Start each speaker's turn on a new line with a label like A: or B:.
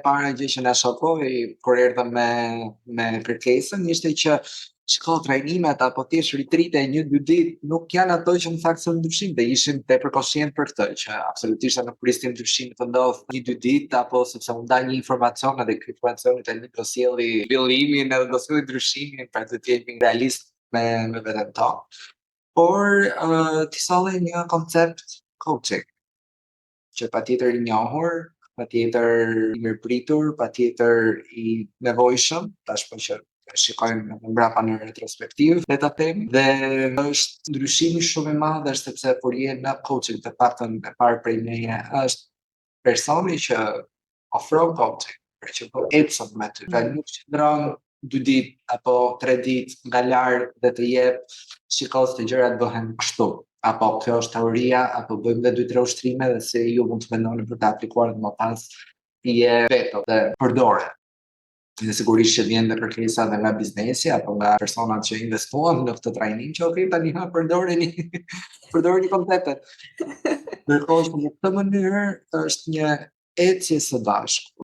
A: Para gjë që na shokoi kur erdhëm me kërkesën ishte që shiko trajnimet apo thjesht ritrite 1-2 ditë nuk janë ato që më thaksin ndryshim dhe ishim tepër koshient për këtë që absolutisht nuk prisnim ndryshim të ndodh 1-2 ditë apo sepse u nda një informacion edhe ky informacion tani do sjelli zhvillimin edhe do sjelli ndryshimin pra të jemi realist me veten tonë. Por ti solli një koncept coaching që patjetër i njohur, patjetër i mirëpritur, patjetër i nevojshëm, tashmë që shikojmë mbrapa në retrospektiv le ta themi dhe është ndryshimi shumë i madh është sepse kur je në coaching të paktën e parë prej meje është personi që ofron coaching, pra që po ecën me ty, pra nuk qëndron 2 ditë apo 3 ditë nga larg dhe të jep shiko se gjërat bëhen kështu. Apo kjo është teoria, apo bëjmë dhe 2-3 ushtrime dhe se ju mund të mendoni për ta aplikuar dhe më pas ti je vetë dhe përdore. Dhe sigurisht që vjen dhe kërkesa dhe nga biznesi apo nga personat që investuan në këtë trajnim që okay tani përdoreni përdoreni konceptet. Ndërkohë në këtë mënyrë është një ecje së bashku.